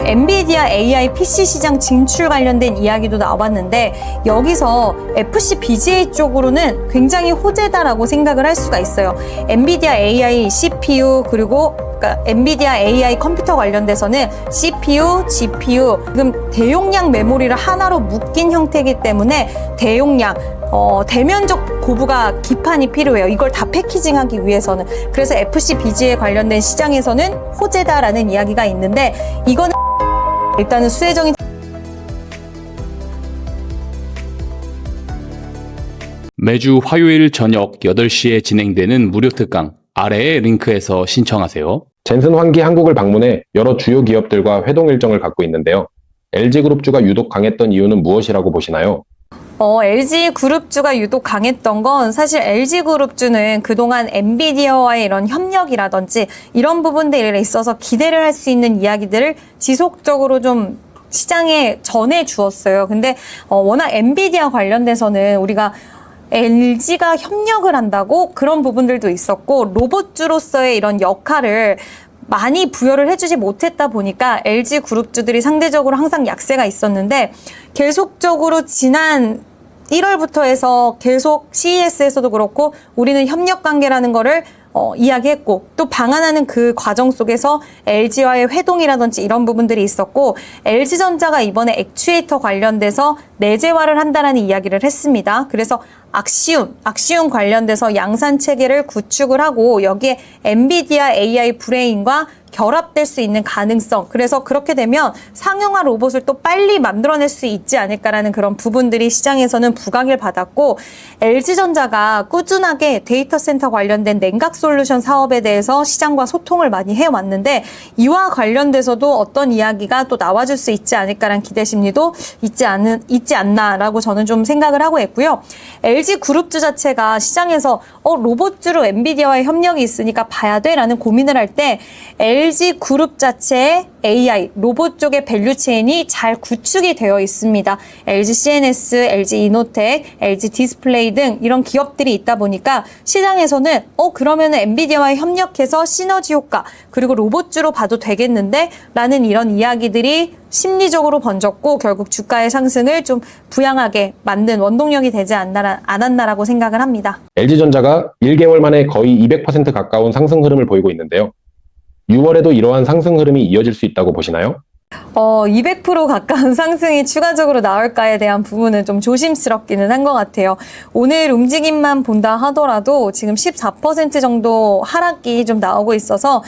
엔비디아 AI PC 시장 진출 관련된 이야기도 나왔는데 여기서 FC BGA 쪽으로는 굉장히 호재다라고 생각을 할 수가 있어요. 엔비디아 AI CPU 그리고 엔비디아 AI 컴퓨터 관련돼서는 CPU, GPU, 지금 대용량 메모리를 하나로 묶인 형태이기 때문에 대용량, 대면적 고부가 기판이 필요해요. 이걸 다 패키징하기 위해서는. 그래서 FC BGA 관련된 시장에서는 호재다라는 이야기가 있는데 이거는 일단은 수혜적인 매주 화요일 저녁 8시에 진행되는 무료 특강 아래의 링크에서 신청하세요. 젠슨 환기 한국을 방문해 여러 주요 기업들과 회동 일정을 갖고 있는데요. LG그룹주가 유독 강했던 이유는 무엇이라고 보시나요? LG그룹주가 유독 강했던 건 사실 LG그룹주는 그동안 엔비디아와의 이런 협력이라든지 이런 부분들에 있어서 기대를 할 수 있는 이야기들을 지속적으로 좀 시장에 전해 주었어요. 근데 워낙 엔비디아 관련돼서는 우리가 LG가 협력을 한다고 그런 부분들도 있었고 로봇주로서의 이런 역할을 많이 부여를 해주지 못했다 보니까 LG그룹주들이 상대적으로 항상 약세가 있었는데 계속적으로 지난 1월부터 해서 계속 CES에서도 그렇고 우리는 협력 관계라는 거를 이야기했고 또 방한하는 그 과정 속에서 LG와의 회동이라든지 이런 부분들이 있었고 LG전자가 이번에 액추에이터 관련돼서 내재화를 한다라는 이야기를 했습니다. 그래서 악시움 관련돼서 양산 체계를 구축을 하고 여기에 엔비디아 AI 브레인과 결합될 수 있는 가능성. 그래서 그렇게 되면 상용화 로봇을 또 빨리 만들어낼 수 있지 않을까라는 그런 부분들이 시장에서는 부각을 받았고 LG전자가 꾸준하게 데이터 센터 관련된 냉각 솔루션 사업에 대해서 시장과 소통을 많이 해왔는데 이와 관련돼서도 어떤 이야기가 또 나와줄 수 있지 않을까라는 기대 심리도 있지 않나라고 저는 좀 생각을 하고 있고요. LG그룹주 자체가 시장에서 로봇주로 엔비디아와의 협력이 있으니까 봐야 돼라는 고민을 할 때 LG그룹 자체의 AI, 로봇 쪽의 밸류체인이 잘 구축이 되어 있습니다. LG CNS, LG 이노텍, LG 디스플레이 등 이런 기업들이 있다 보니까 시장에서는 그러면 엔비디아와 협력해서 시너지 효과 그리고 로봇주로 봐도 되겠는데 라는 이런 이야기들이 심리적으로 번졌고 결국 주가의 상승을 좀 부양하게 만든 원동력이 되지 않았나라고 생각을 합니다. LG전자가 1개월 만에 거의 200% 가까운 상승 흐름을 보이고 있는데요. 6월에도 이러한 상승 흐름이 이어질 수 있다고 보시나요? 200% 가까운 상승이 추가적으로 나올까에 대한 부분은 좀 조심스럽기는 한 것 같아요. 오늘 움직임만 본다 하더라도 지금 14% 정도 하락이 좀 나오고 있어서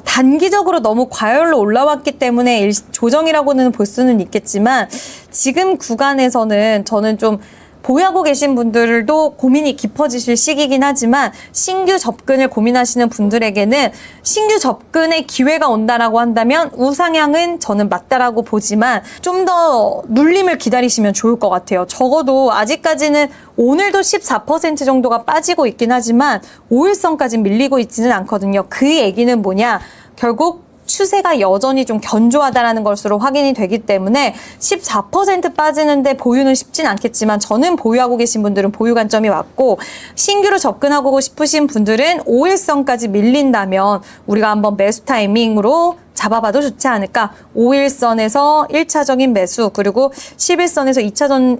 단기적으로 너무 과열로 올라왔기 때문에 조정이라고는 볼 수는 있겠지만 지금 구간에서는 저는 좀 보유하고 계신 분들도 고민이 깊어지실 시기긴 하지만 신규 접근을 고민하시는 분들에게는 신규 접근의 기회가 온다라고 한다면 우상향은 저는 맞다라고 보지만 좀 더 눌림을 기다리시면 좋을 것 같아요. 적어도 아직까지는 오늘도 14% 정도가 빠지고 있긴 하지만 5일선까지 밀리고 있지는 않거든요. 그 얘기는 뭐냐? 결국 추세가 여전히 좀 견조하다라는 것으로 확인이 되기 때문에 14% 빠지는데 보유는 쉽진 않겠지만 저는 보유하고 계신 분들은 보유 관점이 맞고 신규로 접근하고 싶으신 분들은 5일선까지 밀린다면 우리가 한번 매수 타이밍으로 잡아봐도 좋지 않을까. 5일선에서 1차적인 매수 그리고 10일선에서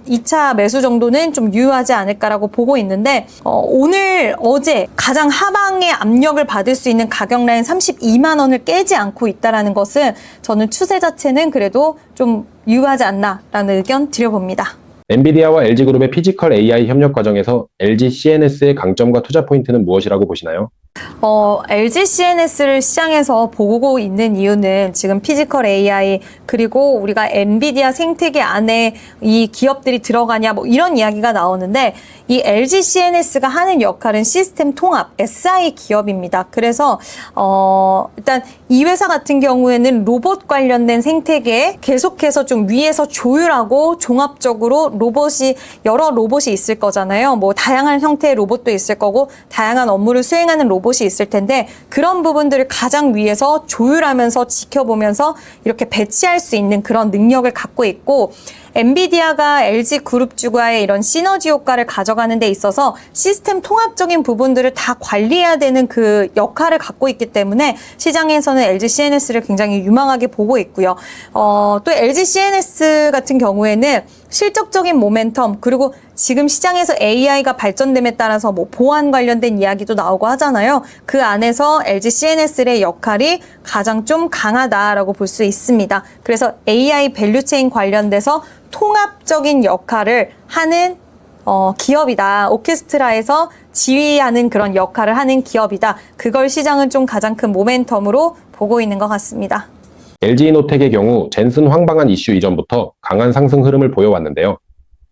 2차 매수 정도는 좀 유효하지 않을까라고 보고 있는데 오늘 어제 가장 하방의 압력을 받을 수 있는 가격 라인 32만 원을 깨지 않고 있다는 것은 저는 추세 자체는 그래도 좀 유효하지 않나라는 의견 드려봅니다. 엔비디아와 LG그룹의 피지컬 AI 협력 과정에서 LG CNS의 강점과 투자 포인트는 무엇이라고 보시나요? LG CNS를 시장에서 보고 있는 이유는 지금 피지컬 AI 그리고 우리가 엔비디아 생태계 안에 이 기업들이 들어가냐 뭐 이런 이야기가 나오는데 이 LG CNS가 하는 역할은 시스템 통합 SI 기업입니다. 그래서 일단 이 회사 같은 경우에는 로봇 관련된 생태계에 계속해서 좀 위에서 조율하고 종합적으로 여러 로봇이 있을 거잖아요. 뭐 다양한 형태의 로봇도 있을 거고 다양한 업무를 수행하는 로봇이 있을 텐데 그런 부분들을 가장 위에서 조율하면서 지켜보면서 이렇게 배치할 수 있는 그런 능력을 갖고 있고 엔비디아가 LG 그룹주와의 이런 시너지 효과를 가져가는 데 있어서 시스템 통합적인 부분들을 다 관리해야 되는 그 역할을 갖고 있기 때문에 시장에서는 LG CNS를 굉장히 유망하게 보고 있고요. 또 LG CNS 같은 경우에는 실적적인 모멘텀, 그리고 지금 시장에서 AI가 발전됨에 따라서 뭐 보안 관련된 이야기도 나오고 하잖아요. 그 안에서 LG CNS의 역할이 가장 좀 강하다라고 볼 수 있습니다. 그래서 AI 밸류체인 관련돼서 통합적인 역할을 하는 기업이다. 오케스트라에서 지휘하는 그런 역할을 하는 기업이다. 그걸 시장은 좀 가장 큰 모멘텀으로 보고 있는 것 같습니다. LG이노텍의 경우 젠슨 황방한 이슈 이전부터 강한 상승 흐름을 보여왔는데요.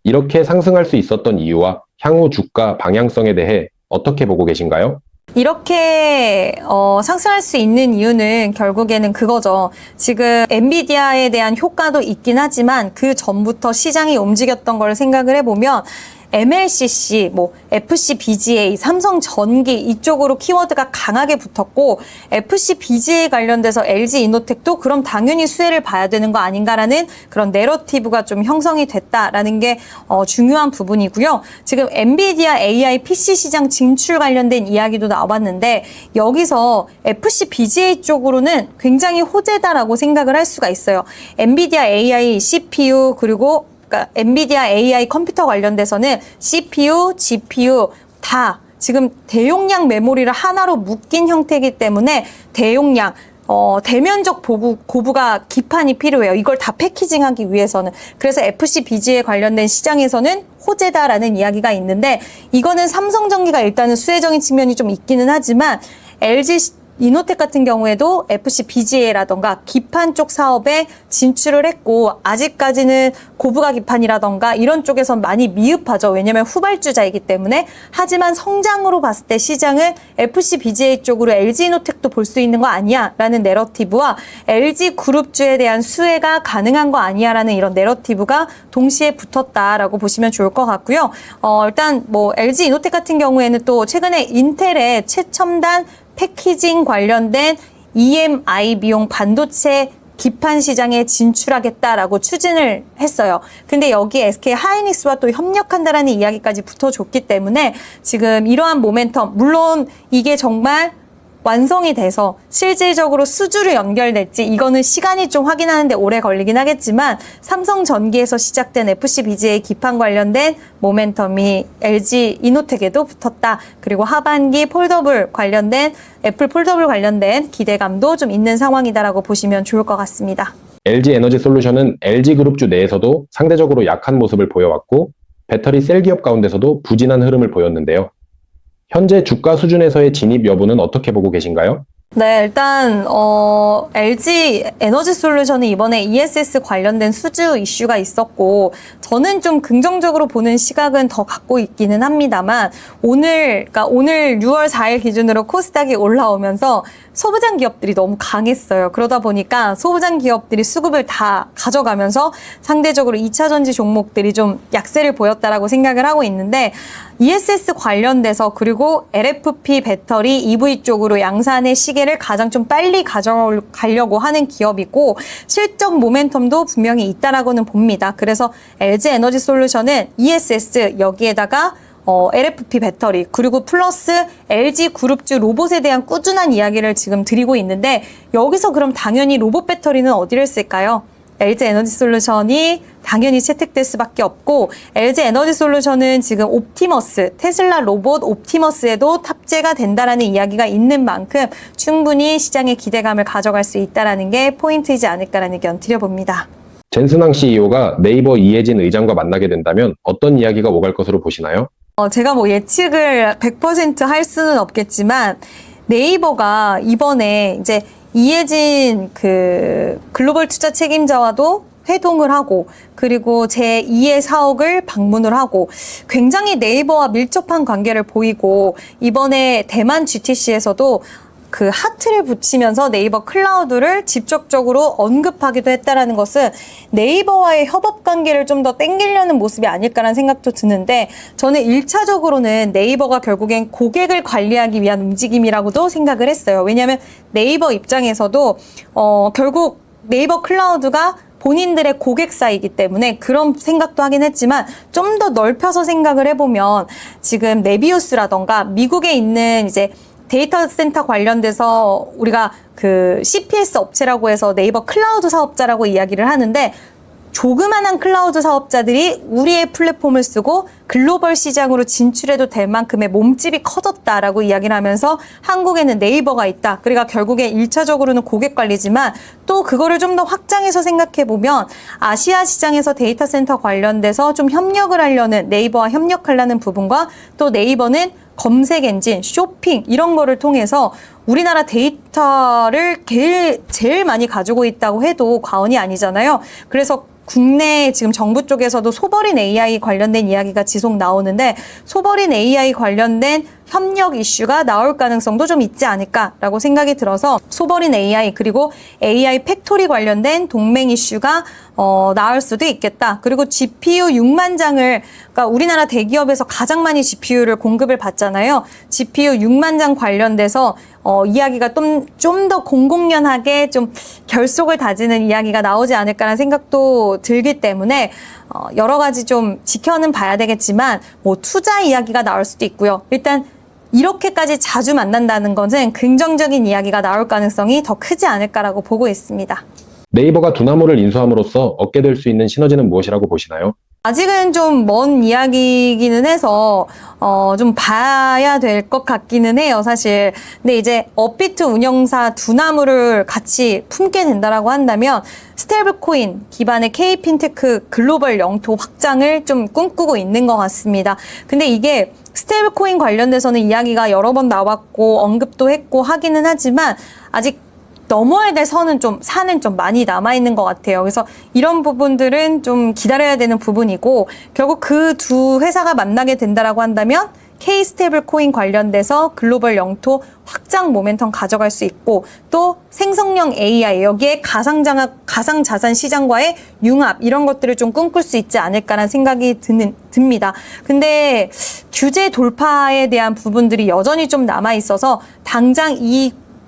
이렇게 상승할 수 있었던 이유와 향후 주가 방향성에 대해 어떻게 보고 계신가요? 이렇게 상승할 수 있는 이유는 결국에는 그거죠. 지금 엔비디아에 대한 효과도 있긴 하지만 그 전부터 시장이 움직였던 걸 생각을 해보면 MLCC, FCBGA, 삼성전기 이쪽으로 키워드가 강하게 붙었고 FCBGA 관련돼서 LG이노텍도 그럼 당연히 수혜를 봐야 되는 거 아닌가라는 그런 내러티브가 좀 형성이 됐다라는 게 중요한 부분이고요. 지금 엔비디아 AI PC 시장 진출 관련된 이야기도 나왔는데 여기서 FCBGA 쪽으로는 굉장히 호재다라고 생각을 할 수가 있어요. 엔비디아 AI CPU 그리고 엔비디아 AI 컴퓨터 관련돼서는 CPU, GPU 다 지금 대용량 메모리를 하나로 묶인 형태이기 때문에 대용량, 대면적 고부가 기판이 필요해요. 이걸 다 패키징하기 위해서는. 그래서 FCBGA 관련된 시장에서는 호재다라는 이야기가 있는데 이거는 삼성전기가 일단은 수혜적인 측면이 좀 있기는 하지만 LG 이노텍 같은 경우에도 FCBGA라던가 기판 쪽 사업에 진출을 했고 아직까지는 고부가 기판이라던가 이런 쪽에선 많이 미흡하죠. 왜냐하면 후발주자이기 때문에. 하지만 성장으로 봤을 때 시장은 FCBGA 쪽으로 LG이노텍도 볼 수 있는 거 아니야 라는 내러티브와 LG그룹주에 대한 수혜가 가능한 거 아니야 라는 이런 내러티브가 동시에 붙었다라고 보시면 좋을 것 같고요. 일단 LG이노텍 같은 경우에는 또 최근에 인텔의 최첨단 패키징 관련된 EMI 비용 반도체 기판 시장에 진출하겠다라고 추진을 했어요. 근데 여기에 SK 하이닉스와 또 협력한다라는 이야기까지 붙어줬기 때문에 지금 이러한 모멘텀, 물론 이게 정말 완성이 돼서 실질적으로 수주로 연결될지 이거는 시간이 좀 확인하는데 오래 걸리긴 하겠지만 삼성전기에서 시작된 FCBGA 기판 관련된 모멘텀이 LG이노텍에도 붙었다. 그리고 하반기 폴더블 관련된 애플 폴더블 관련된 기대감도 좀 있는 상황이다라고 보시면 좋을 것 같습니다. LG에너지솔루션은 LG그룹주 내에서도 상대적으로 약한 모습을 보여왔고 배터리 셀 기업 가운데서도 부진한 흐름을 보였는데요. 현재 주가 수준에서의 진입 여부는 어떻게 보고 계신가요? 네, 일단 LG 에너지 솔루션은 이번에 ESS 관련된 수주 이슈가 있었고 저는 좀 긍정적으로 보는 시각은 더 갖고 있기는 합니다만 오늘 6월 4일 기준으로 코스닥이 올라오면서 소부장 기업들이 너무 강했어요. 그러다 보니까 소부장 기업들이 수급을 다 가져가면서 상대적으로 2차 전지 종목들이 좀 약세를 보였다라고 생각을 하고 있는데 ESS 관련돼서 그리고 LFP 배터리 EV 쪽으로 양산의 시계를 가장 좀 빨리 가져가려고 하는 기업이고 실적 모멘텀도 분명히 있다라고는 봅니다. 그래서 LG 에너지 솔루션은 ESS 여기에다가 LFP 배터리 그리고 플러스 LG 그룹주 로봇에 대한 꾸준한 이야기를 지금 드리고 있는데 여기서 그럼 당연히 로봇 배터리는 어디를 쓸까요? LG 에너지 솔루션이 당연히 채택될 수밖에 없고 LG 에너지 솔루션은 지금 옵티머스, 테슬라 로봇 옵티머스에도 탑재가 된다라는 이야기가 있는 만큼 충분히 시장의 기대감을 가져갈 수 있다라는 게 포인트이지 않을까라는 의견 드려봅니다. 젠슨항 CEO가 네이버 이해진 의장과 만나게 된다면 어떤 이야기가 오갈 것으로 보시나요? 제가 예측을 100% 할 수는 없겠지만 네이버가 이번에 이제 이해진 글로벌 투자 책임자와도 회동을 하고 그리고 제2의 사옥을 방문을 하고 굉장히 네이버와 밀접한 관계를 보이고 이번에 대만 GTC에서도 그 하트를 붙이면서 네이버 클라우드를 직접적으로 언급하기도 했다라는 것은 네이버와의 협업 관계를 좀 더 땡기려는 모습이 아닐까라는 생각도 드는데 저는 1차적으로는 네이버가 결국엔 고객을 관리하기 위한 움직임이라고도 생각을 했어요. 왜냐하면 네이버 입장에서도 결국 네이버 클라우드가 본인들의 고객사이기 때문에 그런 생각도 하긴 했지만 좀 더 넓혀서 생각을 해보면 지금 네비우스라던가 미국에 있는 이제 데이터 센터 관련돼서 우리가 그 CPS 업체라고 해서 네이버 클라우드 사업자라고 이야기를 하는데 조그만한 클라우드 사업자들이 우리의 플랫폼을 쓰고 글로벌 시장으로 진출해도 될 만큼의 몸집이 커졌다라고 이야기를 하면서 한국에는 네이버가 있다. 그러니까 결국에 1차적으로는 고객 관리지만 또 그거를 좀 더 확장해서 생각해 보면 아시아 시장에서 데이터 센터 관련돼서 좀 협력을 하려는 네이버와 협력하려는 부분과 또 네이버는 검색 엔진, 쇼핑 이런 거를 통해서 우리나라 데이터를 제일 많이 가지고 있다고 해도 과언이 아니잖아요. 그래서 국내 지금 정부 쪽에서도 소버린 AI 관련된 이야기가 지속 나오는데 소버린 AI 관련된 협력 이슈가 나올 가능성도 좀 있지 않을까라고 생각이 들어서 소버린 AI 그리고 AI 팩토리 관련된 동맹 이슈가 나올 수도 있겠다. 그리고 GPU 6만 장을 그러니까 우리나라 대기업에서 가장 많이 GPU를 공급을 받잖아요. GPU 6만 장 관련돼서 이야기가 좀 더 공공연하게 좀 결속을 다지는 이야기가 나오지 않을까라는 생각도 들기 때문에 여러 가지 좀 지켜는 봐야 되겠지만 뭐 투자 이야기가 나올 수도 있고요. 일단 이렇게까지 자주 만난다는 것은 긍정적인 이야기가 나올 가능성이 더 크지 않을까라고 보고 있습니다. 네이버가 두나무를 인수함으로써 얻게 될 수 있는 시너지는 무엇이라고 보시나요? 아직은 좀 먼 이야기이기는 해서 좀 봐야 될 것 같기는 해요, 사실. 근데 이제 업비트 운영사 두나무를 같이 품게 된다라고 한다면 스테이블코인 기반의 K핀테크 글로벌 영토 확장을 좀 꿈꾸고 있는 것 같습니다. 근데 이게 스테이블코인 관련돼서는 이야기가 여러 번 나왔고 언급도 했고 하기는 하지만 아직 넘어야 될 산은 좀 많이 남아있는 것 같아요. 그래서 이런 부분들은 좀 기다려야 되는 부분이고 결국 그 두 회사가 만나게 된다라고 한다면 K-스테이블 코인 관련돼서 글로벌 영토 확장 모멘텀 가져갈 수 있고 또 생성형 AI 여기에 가상자산 시장과의 융합 이런 것들을 좀 꿈꿀 수 있지 않을까라는 생각이 듭니다. 근데 규제 돌파에 대한 부분들이 여전히 좀 남아있어서 당장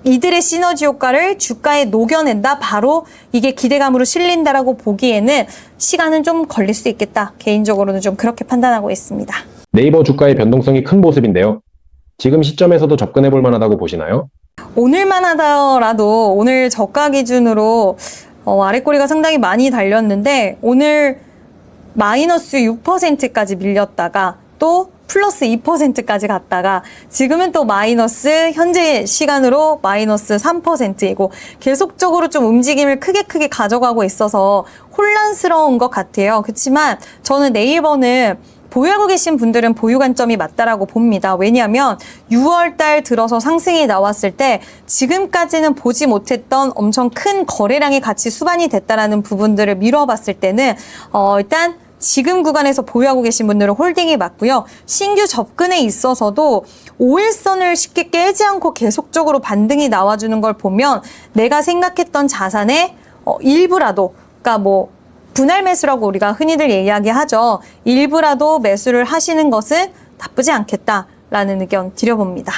이들의 시너지 효과를 주가에 녹여낸다. 바로 이게 기대감으로 실린다라고 보기에는 시간은 좀 걸릴 수 있겠다. 개인적으로는 좀 그렇게 판단하고 있습니다. 네이버 주가의 변동성이 큰 모습인데요. 지금 시점에서도 접근해 볼 만하다고 보시나요? 오늘만 하더라도 오늘 저가 기준으로 아랫꼬리가 상당히 많이 달렸는데 오늘 마이너스 6%까지 밀렸다가 또 플러스 2%까지 갔다가 지금은 또 마이너스 현재 시간으로 마이너스 3%이고 계속적으로 좀 움직임을 크게 가져가고 있어서 혼란스러운 것 같아요. 그렇지만 저는 네이버는 보유하고 계신 분들은 보유 관점이 맞다라고 봅니다. 왜냐하면 6월 달 들어서 상승이 나왔을 때 지금까지는 보지 못했던 엄청 큰 거래량이 같이 수반이 됐다라는 부분들을 미뤄봤을 때는 일단 지금 구간에서 보유하고 계신 분들은 홀딩이 맞고요. 신규 접근에 있어서도 5일선을 쉽게 깨지 않고 계속적으로 반등이 나와주는 걸 보면 내가 생각했던 자산의 일부라도 그러니까 뭐 분할 매수라고 우리가 흔히들 이야기하죠. 일부라도 매수를 하시는 것은 나쁘지 않겠다라는 의견 드려봅니다.